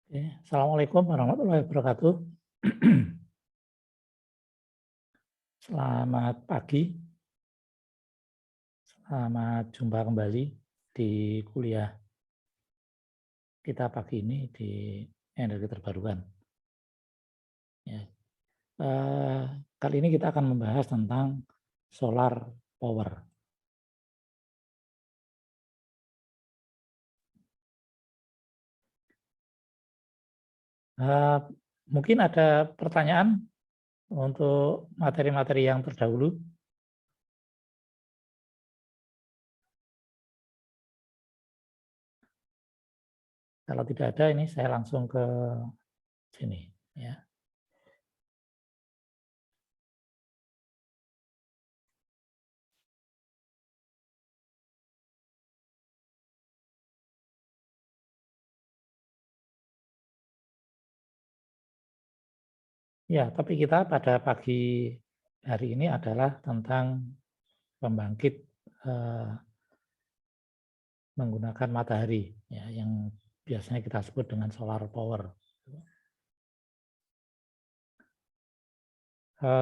Oke, Assalamualaikum warahmatullahi wabarakatuh. Selamat pagi, selamat jumpa kembali di kuliah kita pagi ini di energi terbarukan. Ya. Kali ini kita akan membahas tentang solar power. Mungkin ada pertanyaan untuk materi-materi yang terdahulu. Kalau tidak ada, ini saya langsung ke sini. Ya. Ya, tapi kita pada pagi hari ini adalah tentang pembangkit menggunakan matahari, ya, yang biasanya kita sebut dengan solar power.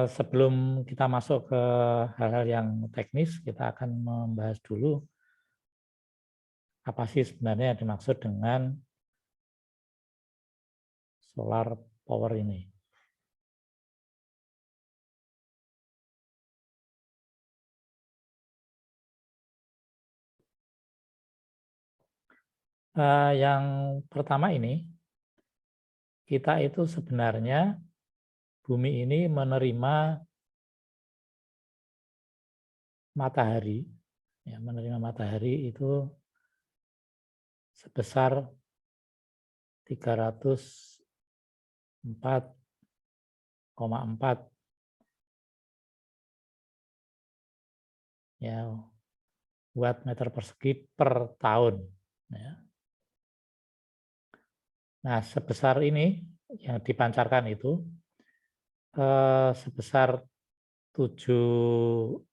Sebelum kita masuk ke hal-hal yang teknis, kita akan membahas dulu apa sih sebenarnya yang dimaksud dengan solar power ini. Yang pertama ini, kita itu sebenarnya bumi ini menerima matahari, ya, menerima matahari itu sebesar 304,4 ya, watt meter persegi per tahun. Ya. Nah, sebesar ini yang dipancarkan itu sebesar 77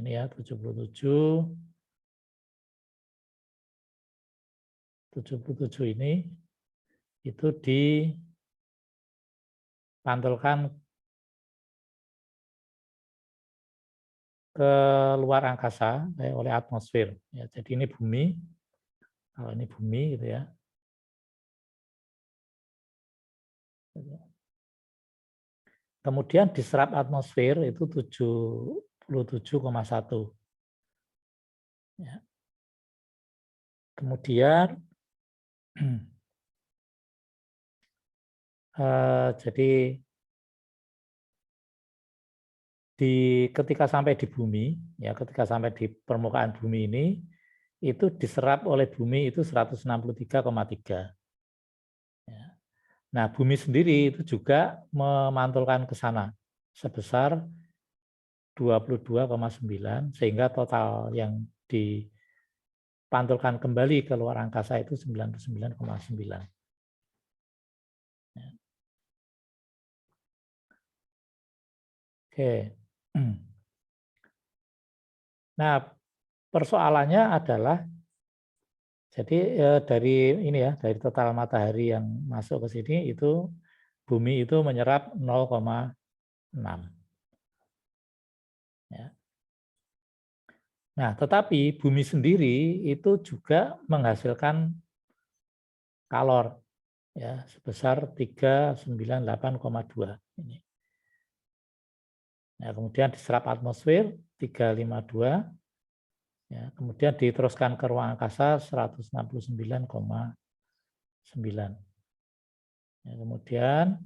ini ya, 77 ini itu dipantulkan ke luar angkasa oleh atmosfer. Ya, jadi ini bumi, kalau ini bumi gitu ya. Kemudian diserap atmosfer itu 77,1. Ya. Kemudian jadi ketika sampai di bumi, ya, ketika sampai di permukaan bumi ini, itu diserap oleh bumi itu 163,3. Ya. Nah, bumi sendiri itu juga memantulkan ke sana sebesar 22,9, sehingga total yang dipantulkan kembali ke luar angkasa itu 99,9. Ya. Oke. Nah, persoalannya adalah jadi dari ini ya, dari total matahari yang masuk ke sini itu bumi itu menyerap 0,6. Ya. Nah, tetapi bumi sendiri itu juga menghasilkan kalor ya sebesar 398,2 ini. Nah, kemudian diserap atmosfer 352. Ya, kemudian diteruskan ke ruang angkasa 169,9. Ya, kemudian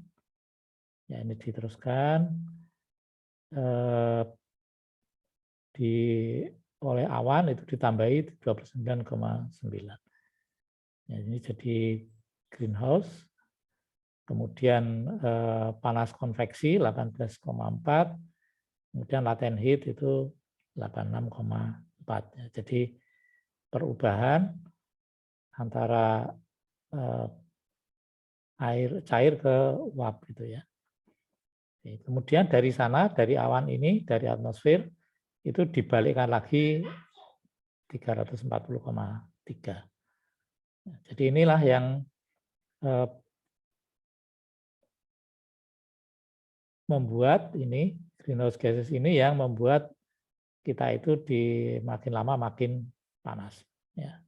ya ini diteruskan oleh awan itu ditambahi 29,9. Ya, ini jadi greenhouse. Kemudian panas konveksi 18,4. Kemudian latent heat itu 86,4. Ya, jadi perubahan antara air cair ke uap gitu ya. Kemudian dari sana, dari awan ini, dari atmosfer itu dibalikkan lagi 340,3. Jadi inilah yang membuat ini greenhouse gases ini yang membuat kita itu di makin lama makin panas. Ya.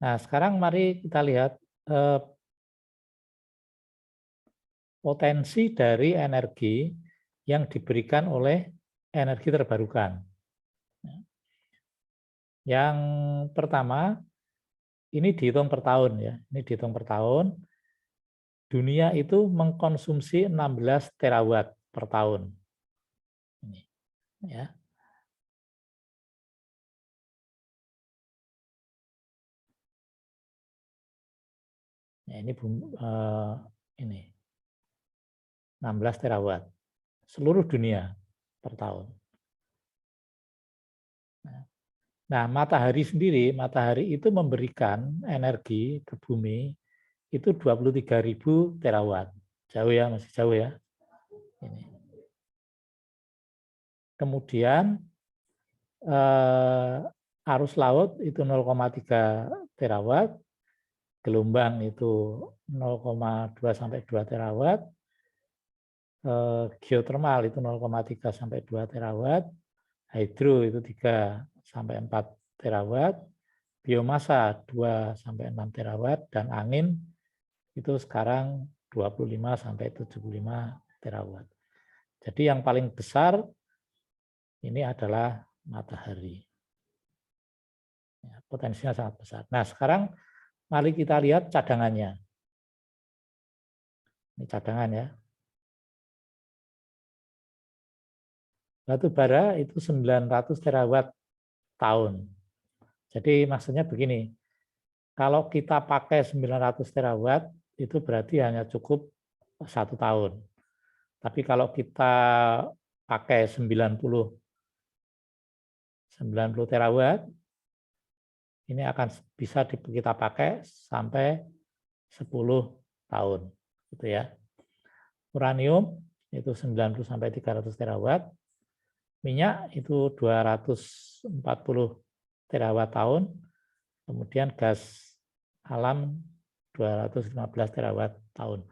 Nah, sekarang mari kita lihat potensi dari energi yang diberikan oleh energi terbarukan. Yang pertama, ini dihitung per tahun ya. Ini dihitung per tahun. Dunia itu mengkonsumsi 16 terawatt per tahun. Ini, ya. Ya, ini 16 terawatt seluruh dunia per tahun. Nah, matahari sendiri, matahari itu memberikan energi ke bumi itu 23.000 terawatt. Jauh ya, masih jauh ya. Ini. Kemudian arus laut itu 0,3 terawatt, gelombang itu 0,2 sampai 2 terawatt, geothermal itu 0,3 sampai 2 terawatt, hidro itu 3 sampai 4 terawatt, biomasa 2 sampai 6 terawatt, dan angin itu sekarang 25 sampai 75 terawatt. Jadi yang paling besar ini adalah matahari. Ya, potensinya sangat besar. Nah, sekarang mari kita lihat cadangannya. Ini cadangan ya. Batu bara itu 900 terawatt tahun. Jadi maksudnya begini, kalau kita pakai 900 terawatt, itu berarti hanya cukup 1 tahun. Tapi kalau kita pakai 90 terawatt, ini akan bisa kita pakai sampai 10 tahun. Gitu ya. Uranium itu 90 sampai 300 terawatt, minyak itu 240 terawatt tahun, kemudian gas alam 215 terawatt tahun.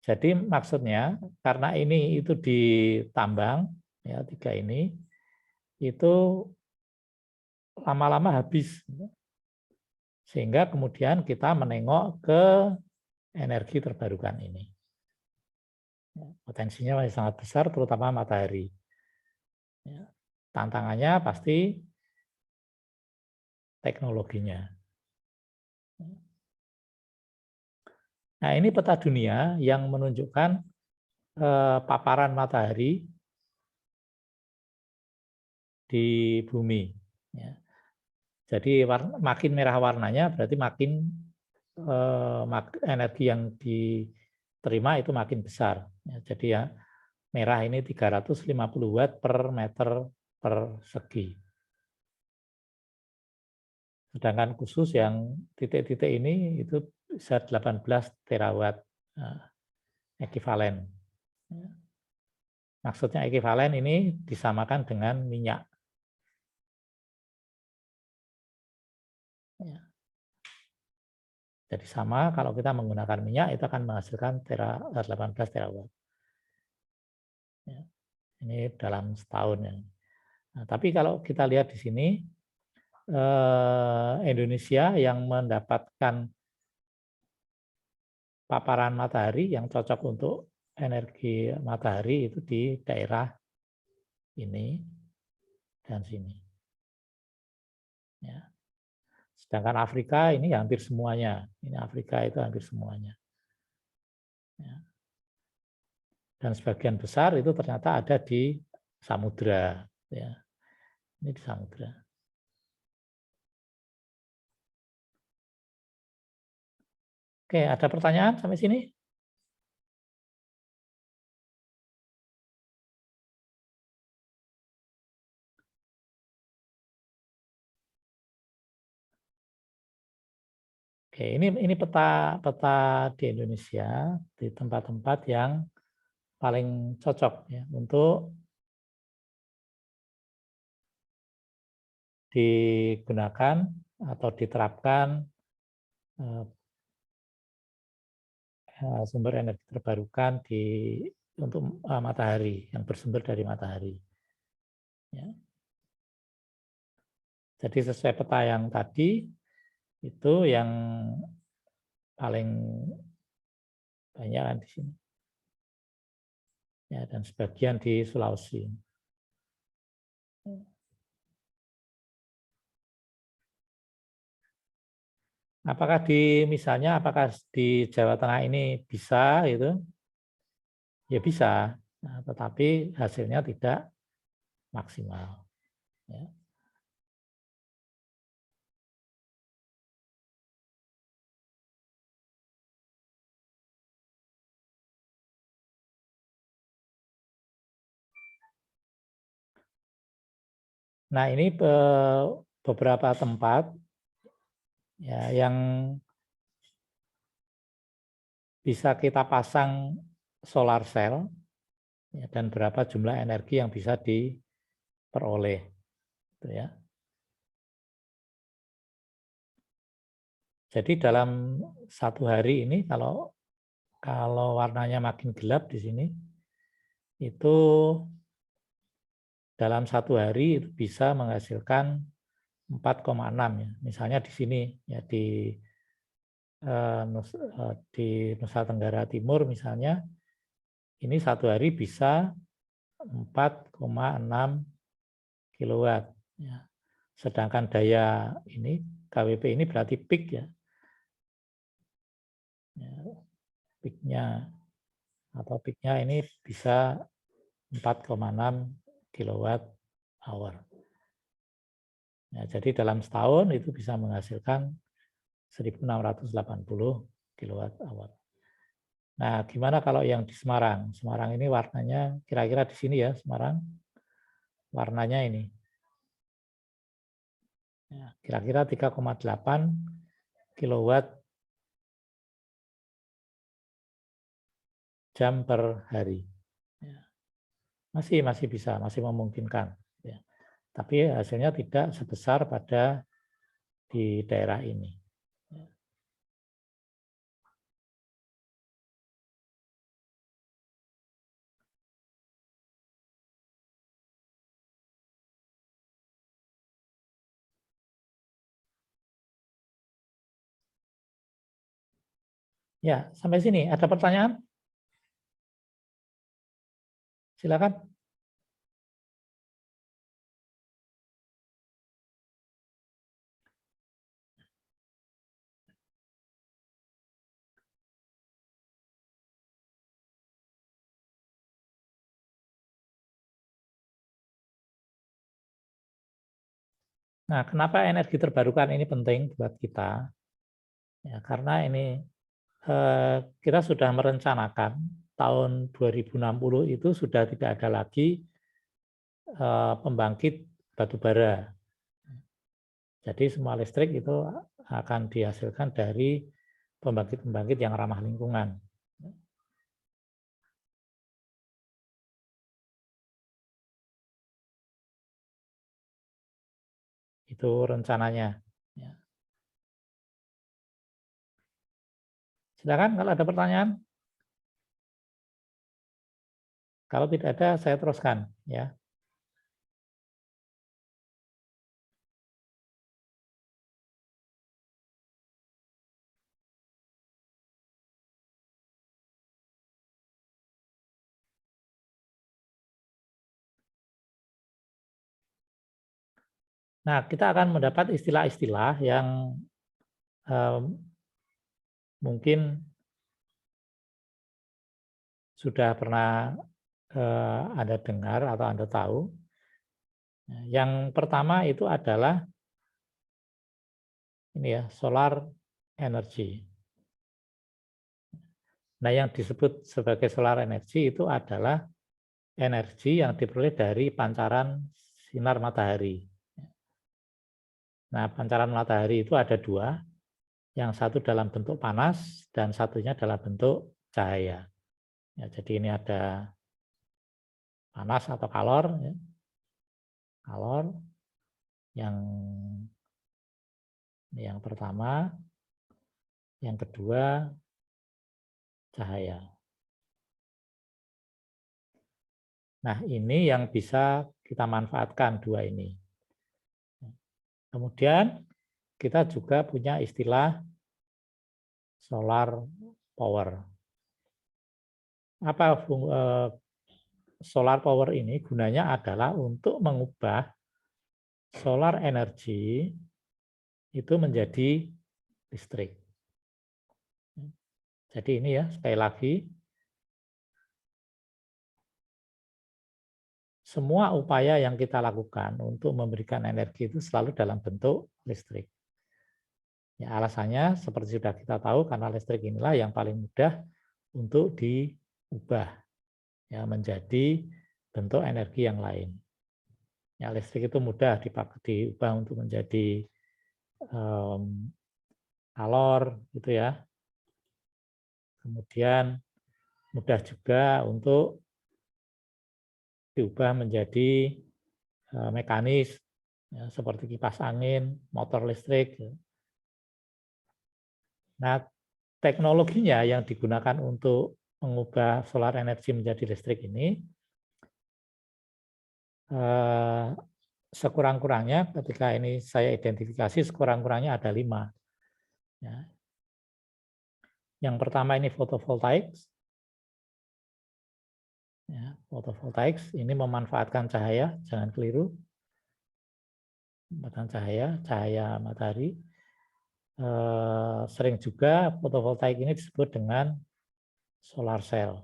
Jadi maksudnya karena ini itu ditambang ya, 3 ini itu lama-lama habis, sehingga kemudian kita menengok ke energi terbarukan ini. Potensinya masih sangat besar, terutama matahari. Tantangannya pasti teknologinya. Nah, ini peta dunia yang menunjukkan paparan matahari di bumi. Jadi makin merah warnanya berarti makin energi yang diterima itu makin besar. Jadi ya merah ini 350 watt per meter persegi. Sedangkan khusus yang titik-titik ini itu bisa 18 terawatt ekivalen. Maksudnya ekivalen ini disamakan dengan minyak. Jadi sama kalau kita menggunakan minyak itu akan menghasilkan 18 terawatt. Ini dalam setahun ya. Nah, tapi kalau kita lihat di sini Indonesia yang mendapatkan paparan matahari yang cocok untuk energi matahari itu di daerah ini dan sini. Ya. Sedangkan Afrika ini hampir semuanya. Ini Afrika itu hampir semuanya. Ya. Dan sebagian besar itu ternyata ada di samudra. Ya. Ini di samudra. Oke, ada pertanyaan sampai sini? Oke, ini peta di Indonesia di tempat-tempat yang paling cocok ya untuk digunakan atau diterapkan sumber energi terbarukan untuk matahari yang bersumber dari matahari. Ya. Jadi sesuai peta yang tadi itu yang paling banyak kan di sini. Ya, dan sebagian di Sulawesi. Apakah misalnya apakah di Jawa Tengah ini bisa gitu? Ya bisa, nah, tetapi hasilnya tidak maksimal. Ya. Nah ini beberapa tempat ya, yang bisa kita pasang solar cell ya, dan berapa jumlah energi yang bisa diperoleh. Gitu ya. Jadi dalam satu hari ini kalau warnanya makin gelap di sini, itu dalam satu hari itu bisa menghasilkan 4,6 ya. Misalnya di sini ya di Nusa Tenggara Timur misalnya, ini satu hari bisa 4,6 kilowatt. Ya. Sedangkan daya ini KWP ini berarti peak ya. Peaknya atau peaknya ini bisa 4,6 kilowatt hour. Ya, jadi dalam setahun itu bisa menghasilkan 1.680 kilowatt hour. Nah, gimana kalau yang di Semarang? Semarang ini warnanya kira-kira di sini ya, Semarang. Warnanya ini. Ya, kira-kira 3,8 kilowatt jam per hari. Ya. Masih bisa, masih memungkinkan. Ya. Tapi hasilnya tidak sebesar pada di daerah ini. Ya, sampai sini ada pertanyaan? Silakan. Nah, kenapa energi terbarukan ini penting buat kita? Ya, karena ini kita sudah merencanakan tahun 2060 itu sudah tidak ada lagi pembangkit batu bara. Jadi semua listrik itu akan dihasilkan dari pembangkit-pembangkit yang ramah lingkungan. Itu rencananya. Ya. Silakan kalau ada pertanyaan. Kalau tidak ada, saya teruskan. Ya. Nah, kita akan mendapat istilah-istilah yang mungkin sudah pernah Anda dengar atau Anda tahu. Yang pertama itu adalah ini ya, solar energy. Nah, yang disebut sebagai solar energy itu adalah energi yang diperoleh dari pancaran sinar matahari. Nah, pancaran matahari itu ada dua. Yang satu dalam bentuk panas dan satunya dalam bentuk cahaya. Ya, jadi ini ada panas atau kalor, ya. Kalor yang pertama, yang kedua cahaya. Nah, ini yang bisa kita manfaatkan dua ini. Kemudian kita juga punya istilah solar power. Apa solar power ini? Gunanya adalah untuk mengubah solar energy itu menjadi listrik. Jadi ini ya, sekali lagi, semua upaya yang kita lakukan untuk memberikan energi itu selalu dalam bentuk listrik. Ya, alasannya seperti sudah kita tahu, karena listrik inilah yang paling mudah untuk diubah ya, menjadi bentuk energi yang lain. Ya, listrik itu mudah diubah untuk menjadi kalor, gitu ya. Kemudian mudah juga untuk diubah menjadi mekanis, ya, seperti kipas angin, motor listrik. Ya. Nah, teknologinya yang digunakan untuk mengubah solar energi menjadi listrik ini sekurang-kurangnya ketika ini saya identifikasi sekurang-kurangnya ada 5. Ya. Yang pertama ini fotovoltaik. Ya, fotovoltaik ini memanfaatkan cahaya, jangan keliru. Memanfaatkan cahaya matahari. Sering juga fotovoltaik ini disebut dengan solar cell.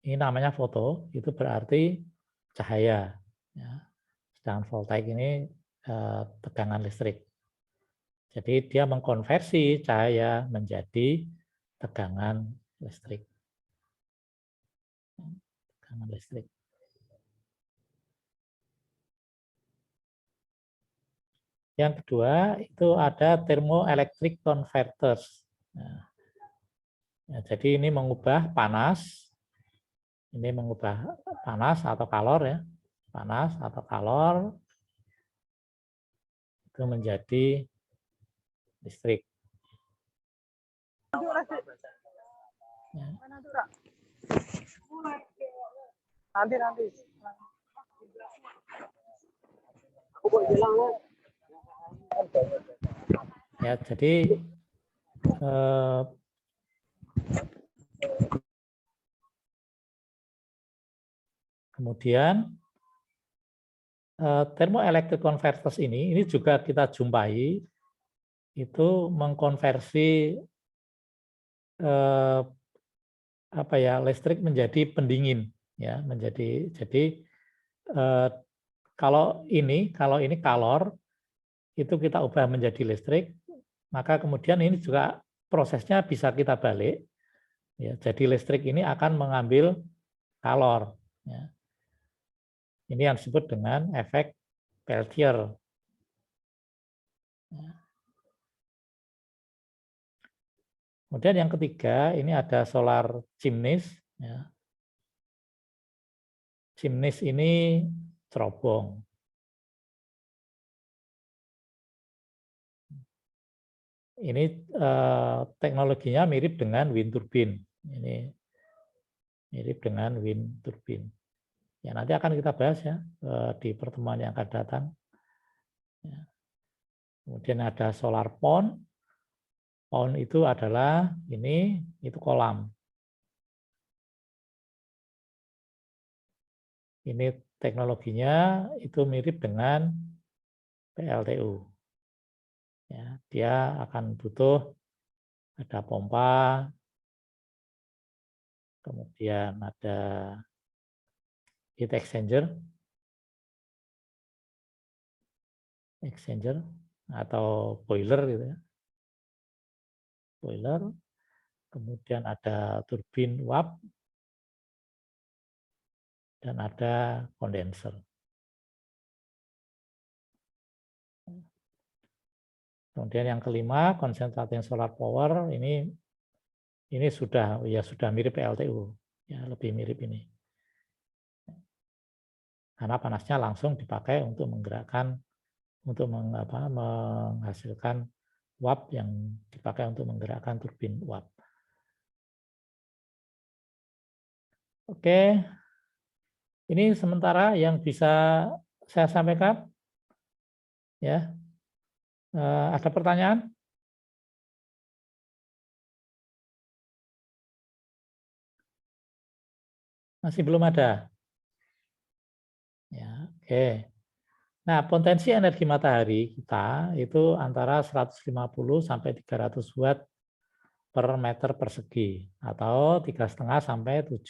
Ini namanya foto, itu berarti cahaya. Ya. Sedangkan voltaik ini tegangan listrik. Jadi dia mengkonversi cahaya menjadi tegangan listrik. Tegangan listrik. Yang kedua itu ada thermoelectric converters. Nah, ya, jadi ini mengubah panas, ini mengubah panas atau kalor ya, panas atau kalor itu menjadi listrik. Ya. Nanti. Ya, jadi kemudian thermoelectric converters ini juga kita jumpai itu mengkonversi listrik menjadi pendingin ya, jadi kalau ini kalor itu kita ubah menjadi listrik, maka kemudian ini juga prosesnya bisa kita balik ya, jadi listrik ini akan mengambil kalor ya. Ini yang disebut dengan efek Peltier. Kemudian yang ketiga, ini ada solar chimneys. Ya. Chimneys ini cerobong. Ini teknologinya mirip dengan wind turbine. Ini mirip dengan wind turbine. Ya, nanti akan kita bahas ya di pertemuan yang akan datang. Ya. Kemudian ada solar pond. Pond itu adalah itu kolam. Ini teknologinya itu mirip dengan PLTU. Ya, dia akan butuh ada pompa, kemudian ada heat exchanger atau boiler gitu ya. Boiler, kemudian ada turbin uap dan ada kondenser. Kemudian yang kelima, concentrating solar power, ini sudah mirip PLTU, ya lebih mirip ini. Karena panasnya langsung dipakai untuk menggerakkan, untuk menghasilkan uap yang dipakai untuk menggerakkan turbin uap. Oke, ini sementara yang bisa saya sampaikan. Ya, ada pertanyaan? Masih belum ada. Ya, oke. Nah, potensi energi matahari kita itu antara 150 sampai 300 watt per meter persegi atau 3,5 sampai 7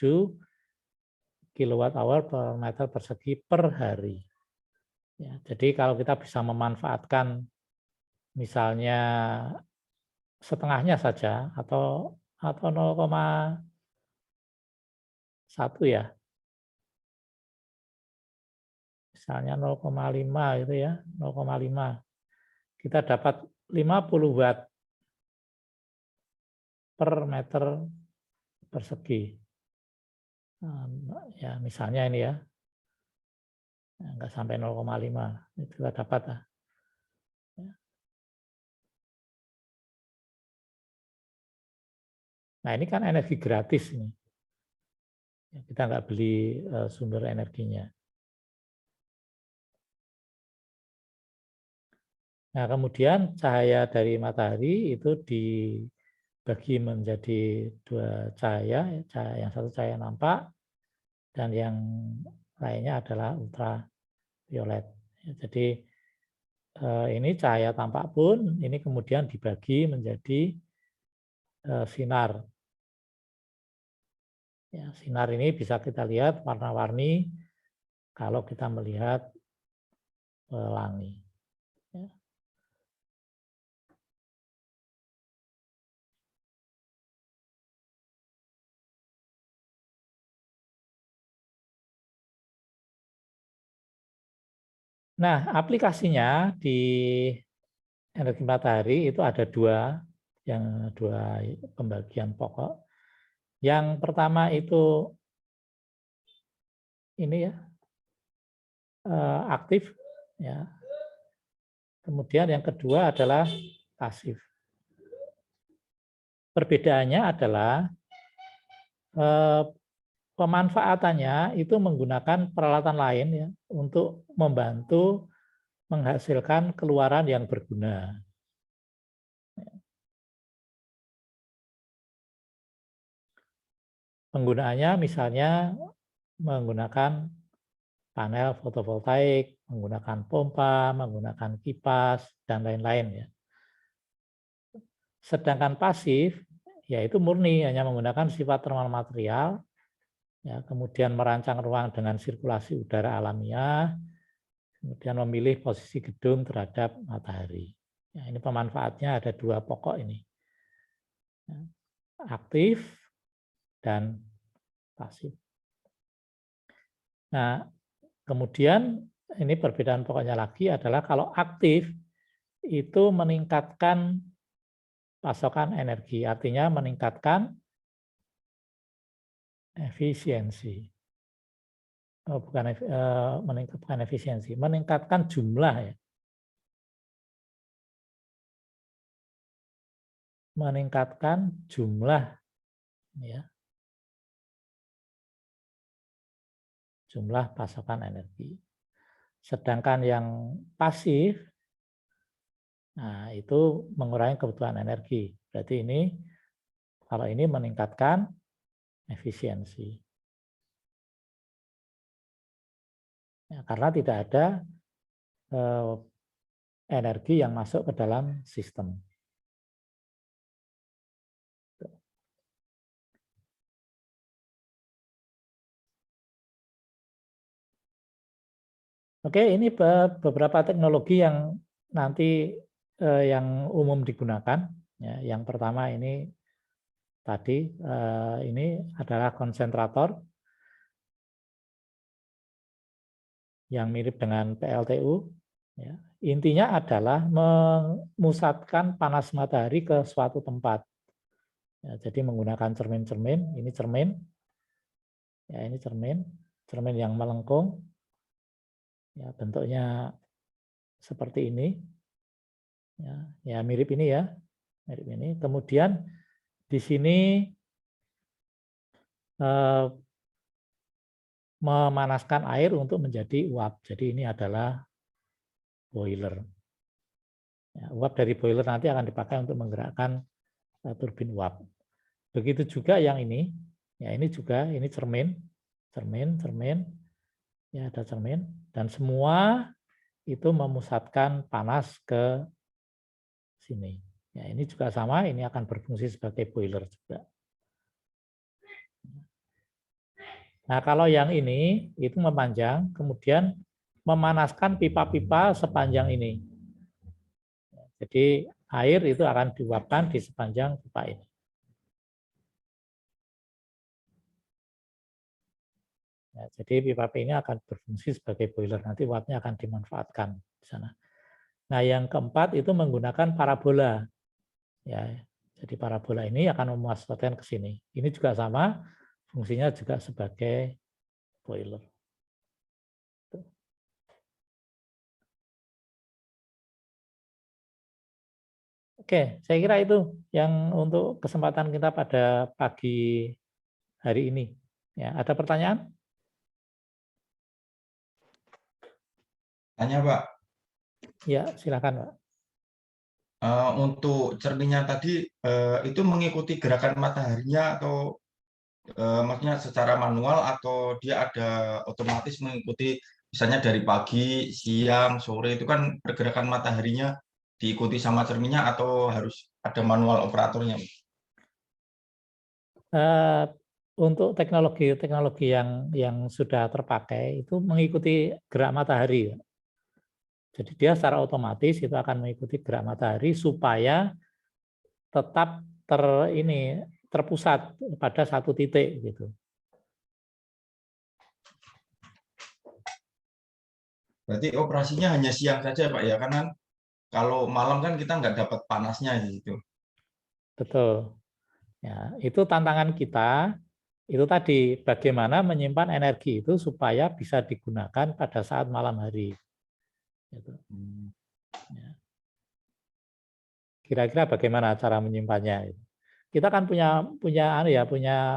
kWh per meter persegi per hari. Ya, jadi kalau kita bisa memanfaatkan misalnya setengahnya saja atau 0,1 ya. Misalnya 0,5 itu ya, 0,5. Kita dapat 50 watt per meter persegi. Ya, misalnya ini ya. Enggak sampai 0,5. Itu kita dapat. Nah, ini kan energi gratis ini. Kita nggak beli sumber energinya. Nah, kemudian cahaya dari matahari itu dibagi menjadi dua cahaya, yang satu cahaya nampak dan yang lainnya adalah ultraviolet. Jadi ini cahaya tampak pun ini kemudian dibagi menjadi sinar. Ya, sinar ini bisa kita lihat warna-warni kalau kita melihat pelangi. Ya. Nah, aplikasinya di energi matahari itu ada dua pembagian pokok. Yang pertama itu ini ya, aktif ya. Kemudian yang kedua adalah pasif. Perbedaannya adalah pemanfaatannya itu menggunakan peralatan lain ya untuk membantu menghasilkan keluaran yang berguna. Penggunaannya misalnya menggunakan panel fotovoltaik, menggunakan pompa, menggunakan kipas, dan lain-lain ya. Sedangkan pasif, yaitu murni hanya menggunakan sifat termal material, ya, kemudian merancang ruang dengan sirkulasi udara alamiah, kemudian memilih posisi gedung terhadap matahari. Ya, ini pemanfaatnya ada dua pokok ini, ya, aktif dan pasif. Nah, kemudian ini perbedaan pokoknya lagi adalah kalau aktif itu meningkatkan pasokan energi, artinya meningkatkan efisiensi. Oh, bukan meningkatkan efisiensi, meningkatkan jumlah ya. Meningkatkan jumlah ya. Jumlah pasokan energi. Sedangkan yang pasif nah itu mengurangi kebutuhan energi. Berarti ini kalau ini meningkatkan efisiensi. Ya, karena tidak ada energi yang masuk ke dalam sistem. Oke, ini beberapa teknologi yang nanti yang umum digunakan. Ya, yang pertama ini tadi ini adalah konsentrator yang mirip dengan PLTU. Ya, intinya adalah memusatkan panas matahari ke suatu tempat. Ya, jadi menggunakan cermin-cermin, ini cermin, ya ini cermin yang melengkung, ya bentuknya seperti ini, ya mirip ini ya, mirip ini. Kemudian di sini memanaskan air untuk menjadi uap. Jadi ini adalah boiler. Ya, uap dari boiler nanti akan dipakai untuk menggerakkan turbin uap. Begitu juga yang ini, ya ini juga ini cermin, ya ada cermin, dan semua itu memusatkan panas ke sini. Ya ini juga sama, ini akan berfungsi sebagai boiler juga. Nah kalau yang ini itu memanjang, kemudian memanaskan pipa-pipa sepanjang ini. Jadi air itu akan diuapkan di sepanjang pipa ini. Ya, jadi pipa ini akan berfungsi sebagai boiler, nanti uapnya akan dimanfaatkan di sana. Nah yang keempat itu menggunakan parabola. Ya, jadi parabola ini akan memuaskan ke sini. Ini juga sama, fungsinya juga sebagai boiler. Oke, saya kira itu yang untuk kesempatan kita pada pagi hari ini. Ya, ada pertanyaan? Tanya Pak, Ya, silakan Pak. untuk cerminnya tadi itu mengikuti gerakan mataharinya atau maksudnya secara manual atau dia ada otomatis mengikuti misalnya dari pagi, siang, sore itu kan pergerakan mataharinya diikuti sama cerminnya atau harus ada manual operatornya? Untuk teknologi yang sudah terpakai itu mengikuti gerak matahari. Jadi dia secara otomatis itu akan mengikuti gerak matahari supaya tetap terpusat pada satu titik gitu. Berarti operasinya hanya siang saja Pak ya, karena kalau malam kan kita nggak dapat panasnya gitu. Betul. Ya, itu tantangan kita. Itu tadi bagaimana menyimpan energi itu supaya bisa digunakan pada saat malam hari. Gitu. Ya. Kira-kira bagaimana cara menyimpannya? Kita kan punya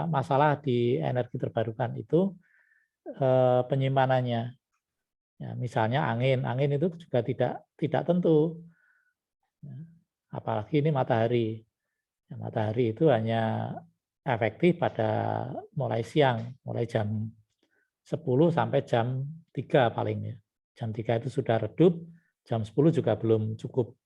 masalah di energi terbarukan itu penyimpanannya. Ya, misalnya angin itu juga tidak tentu. Ya, apalagi ini matahari. Ya, matahari itu hanya efektif pada mulai siang, mulai jam 10 sampai jam 3 paling ya. Jam 3 itu sudah redup, jam 10 juga belum cukup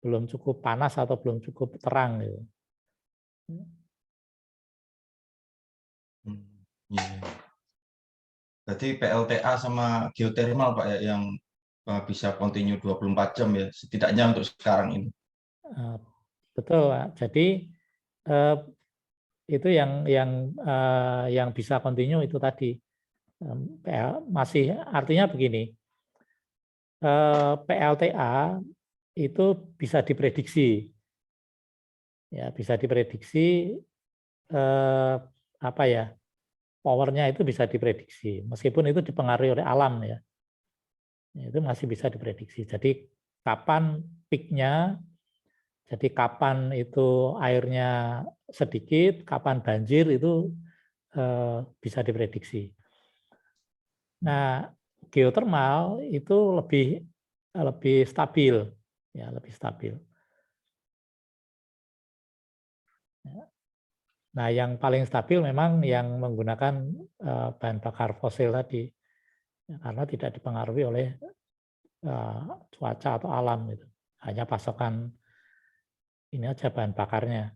belum cukup panas atau belum cukup terang gitu. Iya. Berarti PLTA sama geothermal Pak ya yang bisa continue 24 jam ya setidaknya untuk sekarang ini. Betul, Pak. Jadi itu yang bisa continue itu tadi. Masih artinya begini. PLTA itu bisa diprediksi. Ya, bisa diprediksi apa ya? Powernya itu bisa diprediksi meskipun itu dipengaruhi oleh alam ya. Itu masih bisa diprediksi. Jadi kapan peak-nya, jadi kapan itu airnya sedikit, kapan banjir itu bisa diprediksi. Nah, geothermal itu lebih stabil, ya lebih stabil. Nah, yang paling stabil memang yang menggunakan bahan bakar fosil tadi, karena tidak dipengaruhi oleh cuaca atau alam gitu. Hanya pasokan ini aja bahan bakarnya.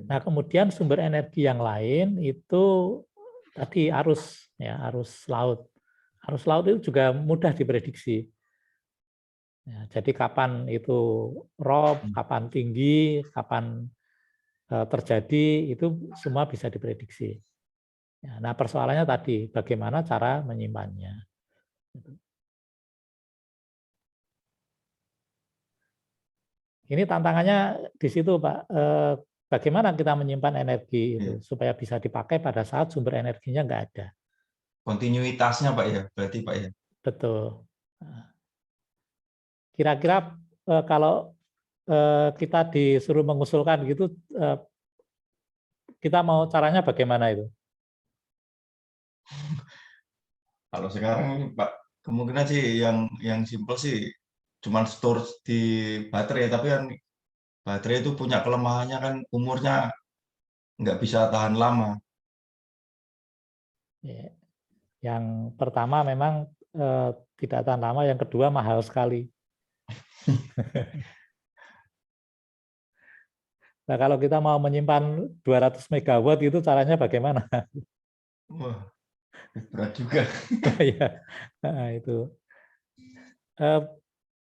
Nah, kemudian sumber energi yang lain itu tadi arus laut. Arus laut itu juga mudah diprediksi. Ya, jadi kapan itu rob, kapan tinggi, kapan terjadi, itu semua bisa diprediksi. Ya, nah, persoalannya tadi, bagaimana cara menyimpannya. Ini tantangannya di situ, Pak. Bagaimana kita menyimpan energi itu supaya bisa dipakai pada saat sumber energinya nggak ada. Kontinuitasnya, Pak ya, berarti Pak ya. Betul. Kira-kira kalau kita disuruh mengusulkan gitu, kita mau caranya bagaimana itu? Kalau sekarang Pak, kemungkinan sih yang simpel sih cuman store di baterai, tapi kan baterai itu punya kelemahannya kan umurnya nggak bisa tahan lama. Yang pertama memang tidak tahan lama, yang kedua mahal sekali. Nah, kalau kita mau menyimpan 200 megawatt itu caranya bagaimana? Wah, berat juga. Ya, nah, itu.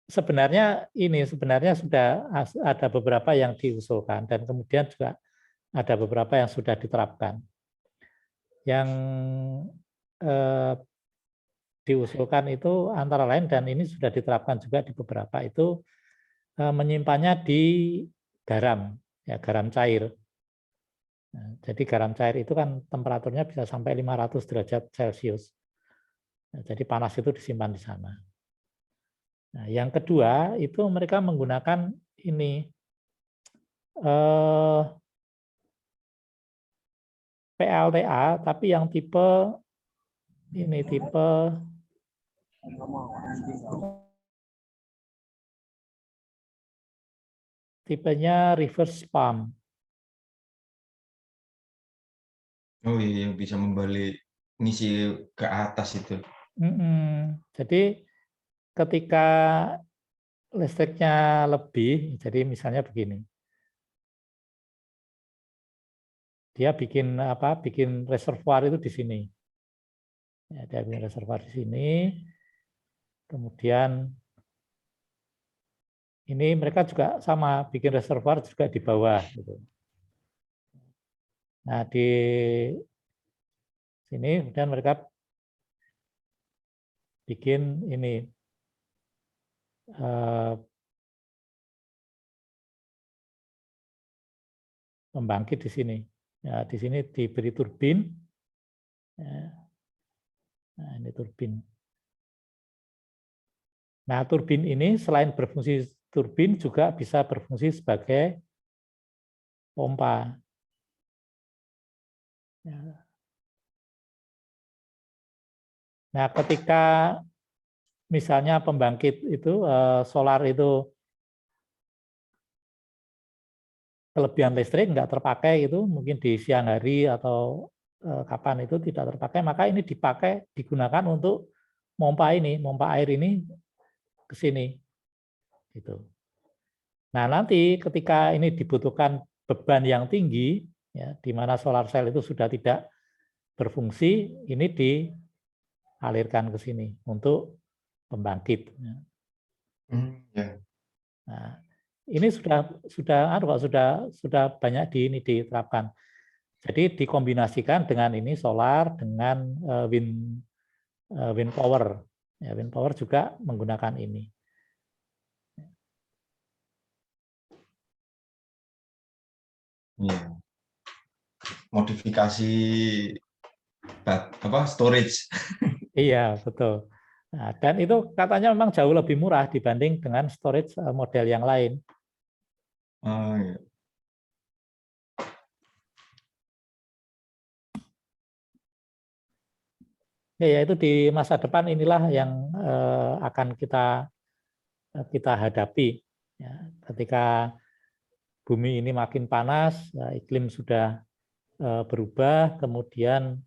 Sebenarnya sudah ada beberapa yang diusulkan dan kemudian juga ada beberapa yang sudah diterapkan. Yang diusulkan itu antara lain, dan ini sudah diterapkan juga di beberapa, itu menyimpannya di garam, ya, garam cair. Nah, jadi garam cair itu kan temperaturnya bisa sampai 500 derajat Celcius. Nah, jadi panas itu disimpan di sana. Nah, yang kedua itu mereka menggunakan ini PLTA, tapi yang tipe ini tipenya reverse pump. Oh iya, yang bisa membalik ngisi ke atas itu. Jadi ketika listriknya lebih, jadi misalnya begini, dia bikin apa? Bikin reservoir itu di sini. Ya, dia bikin reservoir di sini. Kemudian ini mereka juga sama bikin reservoir juga di bawah. Gitu. Nah, di sini kemudian mereka bikin ini pembangkit di sini. Ya, di sini diberi turbin. Ya. Nah, ini turbin. Nah, turbin ini selain berfungsi turbin juga bisa berfungsi sebagai pompa. Ya. Nah, ketika misalnya pembangkit itu solar itu kelebihan listrik nggak terpakai, itu mungkin di siang hari atau kapan itu tidak terpakai, maka ini digunakan untuk pompa air ini ke sini. Gitu. Nah, nanti ketika ini dibutuhkan beban yang tinggi, ya, di mana solar cell itu sudah tidak berfungsi, ini dialirkan ke sini untuk pembangkit. Ya. Nah, ini sudah banyak diterapkan. Jadi dikombinasikan dengan ini solar dengan wind power. Ya, wind power juga menggunakan ini. Ya. Modifikasi storage. Iya, betul. Nah, dan itu katanya memang jauh lebih murah dibanding dengan storage model yang lain. Oh, ya. Ya, itu di masa depan inilah yang akan kita hadapi. Ya, ketika bumi ini makin panas, ya, iklim sudah berubah, kemudian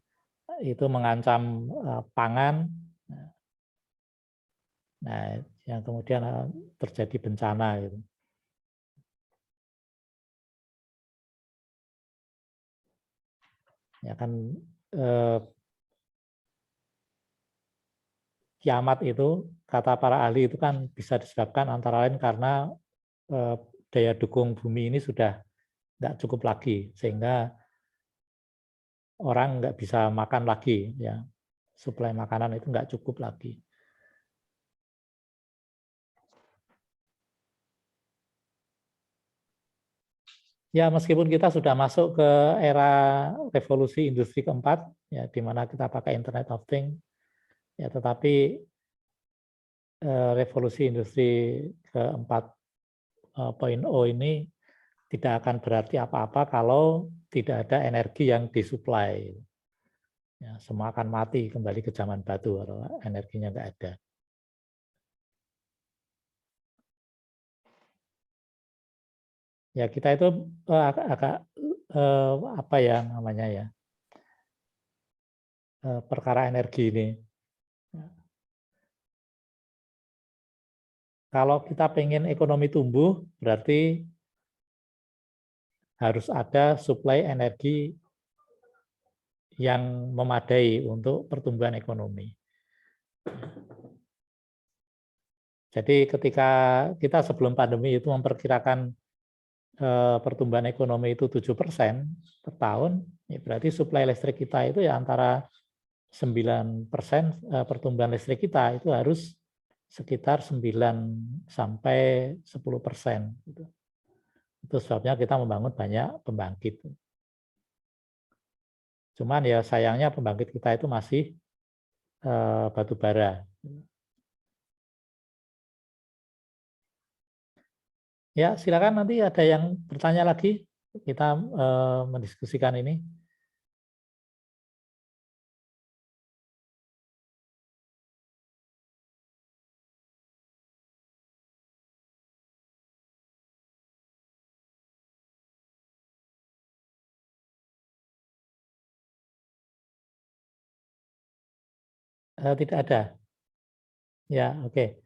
itu mengancam pangan. Nah, yang kemudian terjadi bencana gitu. Ya kan kiamat itu kata para ahli itu kan bisa disebabkan antara lain karena daya dukung bumi ini sudah nggak cukup lagi, sehingga orang nggak bisa makan lagi, ya, suplai makanan itu nggak cukup lagi. Ya, meskipun kita sudah masuk ke era revolusi industri keempat, ya, di mana kita pakai Internet of Things, ya, tetapi revolusi industri keempat 4.0 ini tidak akan berarti apa-apa kalau tidak ada energi yang disuplai. Ya, semua akan mati kembali ke zaman batu kalau energinya nggak ada. Ya, kita itu agak apa ya namanya ya, perkara energi ini. Kalau kita pengen ekonomi tumbuh, berarti harus ada suplai energi yang memadai untuk pertumbuhan ekonomi. Jadi ketika kita sebelum pandemi itu memperkirakan pertumbuhan ekonomi itu 7% per tahun, ya berarti suplai listrik kita itu ya antara 9% pertumbuhan listrik kita itu harus sekitar 9 sampai 10%. Itu sebabnya kita membangun banyak pembangkit. Cuman ya sayangnya pembangkit kita itu masih batu bara. Ya, silakan nanti ada yang bertanya lagi, kita mendiskusikan ini. Tidak ada. Ya, oke.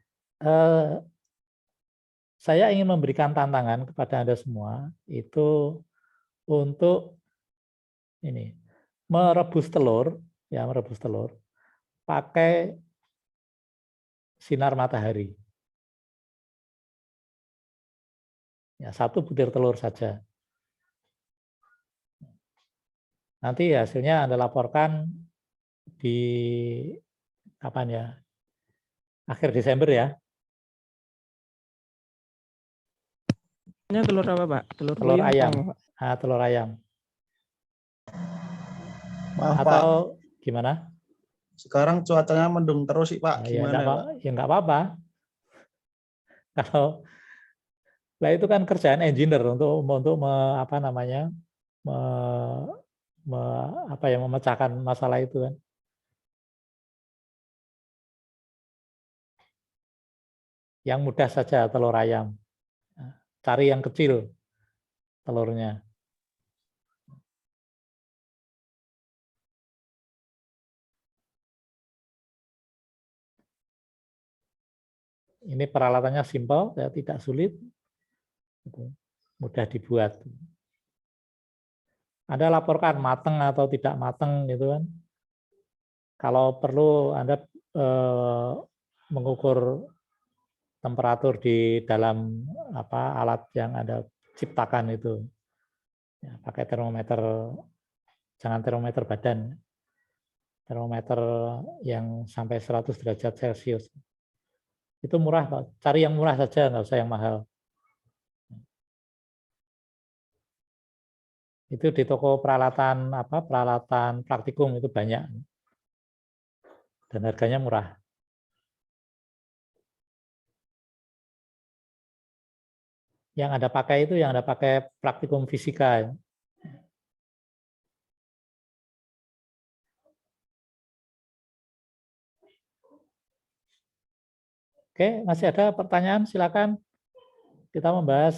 Saya ingin memberikan tantangan kepada Anda semua itu untuk ini merebus telur, ya merebus telur pakai sinar matahari. Ya, 1 butir telur saja. Nanti hasilnya Anda laporkan di kapan ya? Akhir Desember ya. Telur apa, Pak? Telur ayam. Pak? Telur ayam. Maaf, atau Pak. Gimana? Sekarang cuacanya mendung terus sih, Pak. Gimana, Pak? Ya nggak apa-apa. Kalau itu kan kerjaan engineer untuk apa namanya memecahkan masalah itu kan. Yang mudah saja telur ayam. Cari yang kecil telurnya. Ini peralatannya simpel, ya, tidak sulit, mudah dibuat. Anda laporkan mateng atau tidak mateng gitu kan. Kalau perlu Anda mengukur temperatur di dalam alat yang Anda ciptakan itu. Ya, pakai termometer, jangan termometer badan, termometer yang sampai 100 derajat Celcius. Itu murah, Pak. Cari yang murah saja, nggak usah yang mahal. Itu di toko peralatan peralatan praktikum itu banyak. Dan harganya murah. Yang Anda pakai itu yang Anda pakai praktikum fisika. Oke, masih ada pertanyaan? Silakan. Kita membahas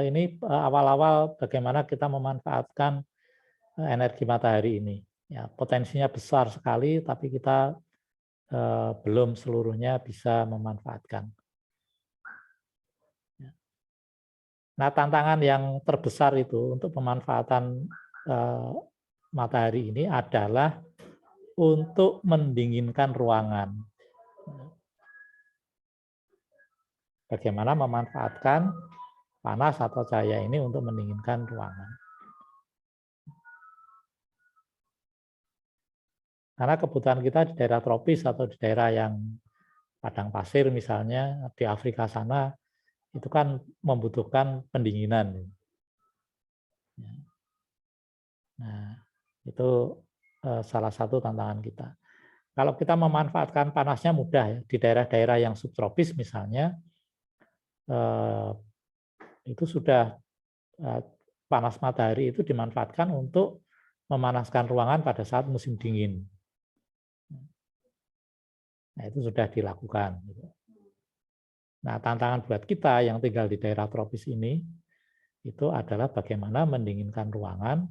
ini awal-awal bagaimana kita memanfaatkan energi matahari ini. Ya, potensinya besar sekali, tapi kita belum seluruhnya bisa memanfaatkan. Nah, tantangan yang terbesar itu untuk pemanfaatan matahari ini adalah untuk mendinginkan ruangan. Bagaimana memanfaatkan panas atau cahaya ini untuk mendinginkan ruangan. Karena kebutuhan kita di daerah tropis atau di daerah yang padang pasir misalnya di Afrika sana itu kan membutuhkan pendinginan. Nah, itu salah satu tantangan kita. Kalau kita memanfaatkan panasnya mudah ya. Di daerah-daerah yang subtropis misalnya itu sudah panas matahari itu dimanfaatkan untuk memanaskan ruangan pada saat musim dingin. Nah, itu sudah dilakukan. Nah, tantangan buat kita yang tinggal di daerah tropis ini itu adalah bagaimana mendinginkan ruangan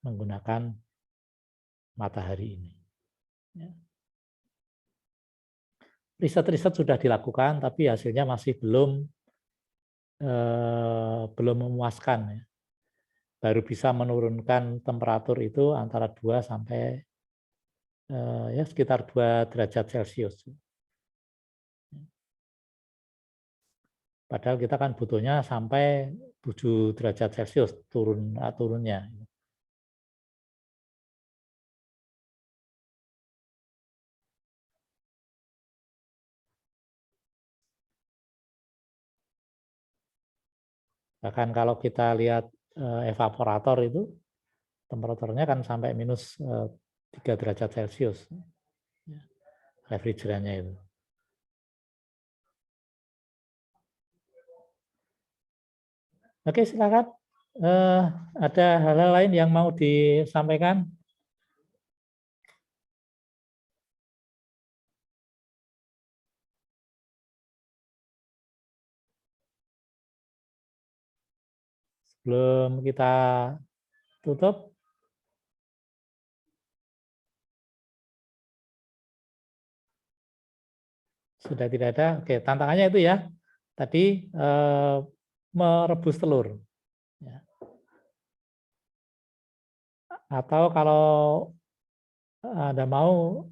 menggunakan matahari ini. Riset-riset sudah dilakukan, tapi hasilnya masih belum memuaskan. Ya. Baru bisa menurunkan temperatur itu antara 2 sampai ya sekitar 2 derajat Celcius. Padahal kita kan butuhnya sampai 7 derajat Celcius turunnya. Bahkan kalau kita lihat evaporator itu temperaturnya kan sampai minus 3 derajat Celcius. Refrigerannya itu. Oke, silakan. Ada hal-hal lain yang mau disampaikan? Sebelum kita tutup. Sudah tidak ada. Oke, tantangannya itu ya. Tadi merebus telur. Ya. Atau kalau Anda mau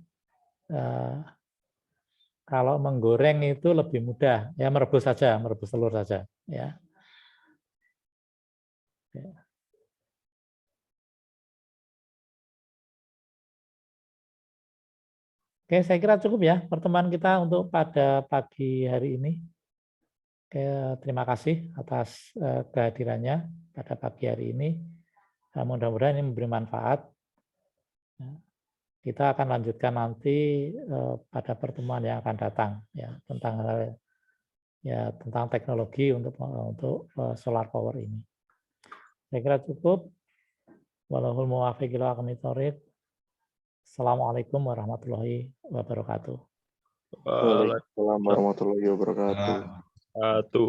kalau menggoreng itu lebih mudah, ya merebus saja, merebus telur saja, ya. Oke, saya kira cukup ya pertemuan kita untuk pada pagi hari ini. Oke, terima kasih atas kehadirannya pada pagi hari ini. Mudah-mudahan ini memberi manfaat. Kita akan lanjutkan nanti pada pertemuan yang akan datang ya tentang teknologi untuk solar power ini. Saya kira cukup. Wallahul muwaffiq ila aqwamit thoriq. Assalamualaikum warahmatullahi wabarakatuh. Waalaikumsalam warahmatullahi wabarakatuh.